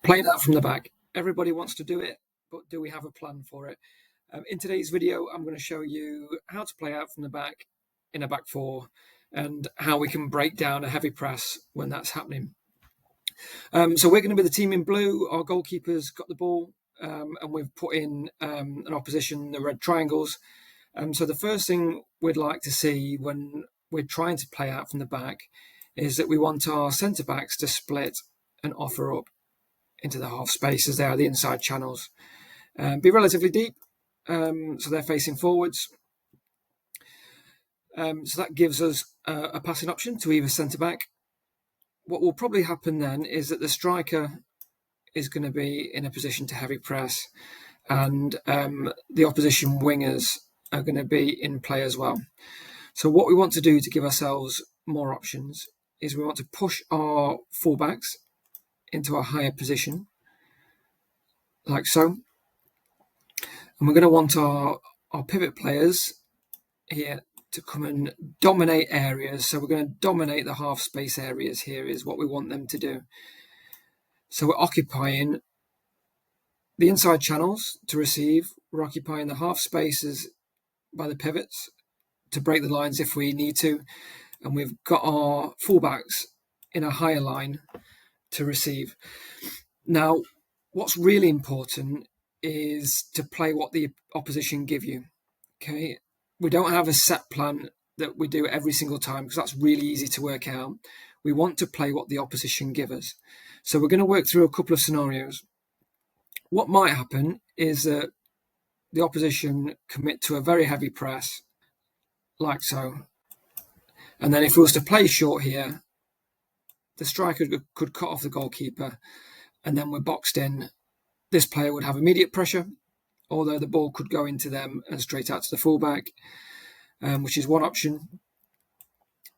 Playing out from the back. Everybody wants to do it, but do we have a plan for it? In today's video, I'm going to show you how to play out from the back in a back four and how we can break down a heavy press when that's happening. So we're going to be the team in blue. Our goalkeeper's got the ball, and we've put in an opposition, the red triangles. So the first thing we'd like to see when we're trying to play out from the back is that we want our centre-backs to split and offer up into the half spaces there, the inside channels. Be relatively deep, so they're facing forwards. So that gives us a passing option to either centre-back. What will probably happen then is that the striker is going to be in a position to heavy press, and the opposition wingers are going to be in play as well. So what we want to do to give ourselves more options is we want to push our fullbacks into a higher position, like so. And we're going to want our pivot players here to come and dominate areas. So we're going to dominate the half space areas here is what we want them to do. So we're occupying the inside channels to receive. We're occupying the half spaces by the pivots to break the lines if we need to. And we've got our fullbacks in a higher line to receive. Now, what's really important is to play what the opposition give you. Okay, we don't have a set plan that we do every single time because that's really easy to work out. We want to play what the opposition give us. So we're going to work through a couple of scenarios. What might happen is that the opposition commit to a very heavy press, like so. And then if we was to play short here, the striker could cut off the goalkeeper, and then we're boxed in. This player would have immediate pressure, although the ball could go into them and straight out to the fullback, which is one option.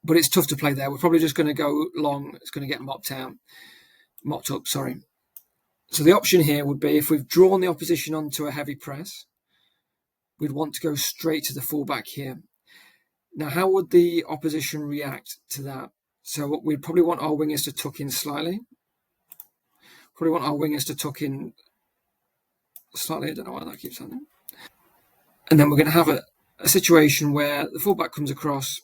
But it's tough to play there. We're probably just going to go long. It's going to get mopped up. So the option here would be, if we've drawn the opposition onto a heavy press, we'd want to go straight to the fullback here. Now, how would the opposition react to that? So we'd probably want our wingers to tuck in slightly. I don't know why that keeps happening. And then we're going to have a situation where the fullback comes across,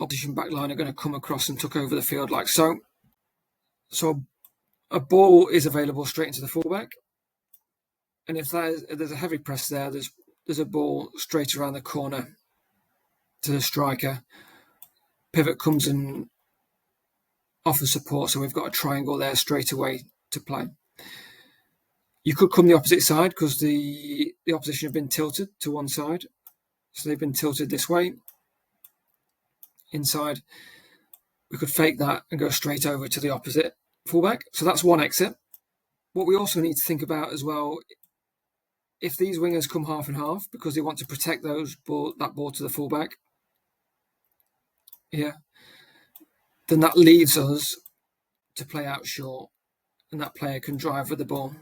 opposition back line are going to come across and tuck over the field like so. So a ball is available straight into the fullback. And if there's a heavy press there, there's a ball straight around the corner to the striker. Pivot comes and offers support, so we've got a triangle there straight away to play. You could come the opposite side because the opposition have been tilted to one side. So they've been tilted this way, inside. We could fake that and go straight over to the opposite fullback. So that's one exit. What we also need to think about as well, if these wingers come half and half because they want to protect that ball to the fullback, then that leaves us to play out short, and that player can drive with the ball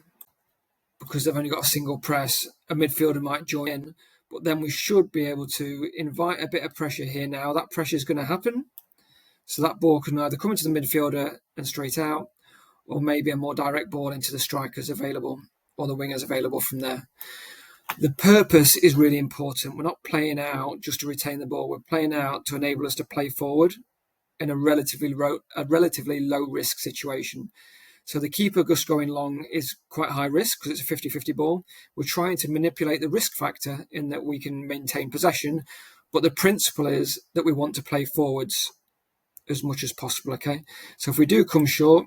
because they've only got a single press. A midfielder might join in, but then we should be able to invite a bit of pressure here now. That pressure is going to happen, so that ball can either come into the midfielder and straight out, or maybe a more direct ball into the strikers available or the wingers available from there. The purpose is really important. We're not playing out just to retain the ball. We're playing out to enable us to play forward in a relatively low risk situation. So the keeper just going long is quite high risk because it's a 50-50 ball. We're trying to manipulate the risk factor in that we can maintain possession, but the principle is that we want to play forwards as much as possible, okay? So if we do come short,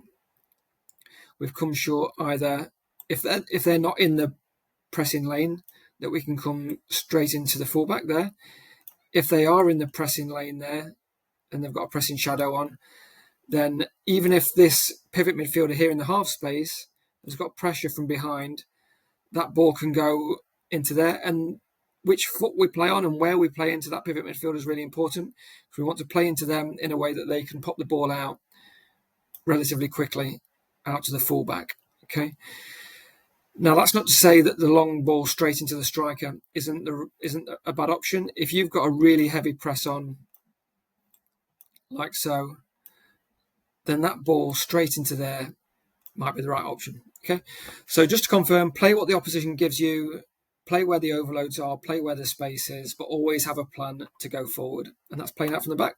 we've come short either if they're not in the pressing lane, that we can come straight into the fullback there. If they are in the pressing lane there and they've got a pressing shadow on, then even if this pivot midfielder here in the half space has got pressure from behind, that ball can go into there. And which foot we play on and where we play into that pivot midfielder is really important. If we want to play into them in a way that they can pop the ball out relatively quickly out to the fullback, okay? Now, that's not to say that the long ball straight into the striker isn't a bad option. If you've got a really heavy press on, like so, then that ball straight into there might be the right option. Okay, so just to confirm, play what the opposition gives you, play where the overloads are, play where the space is, but always have a plan to go forward. And that's playing out from the back.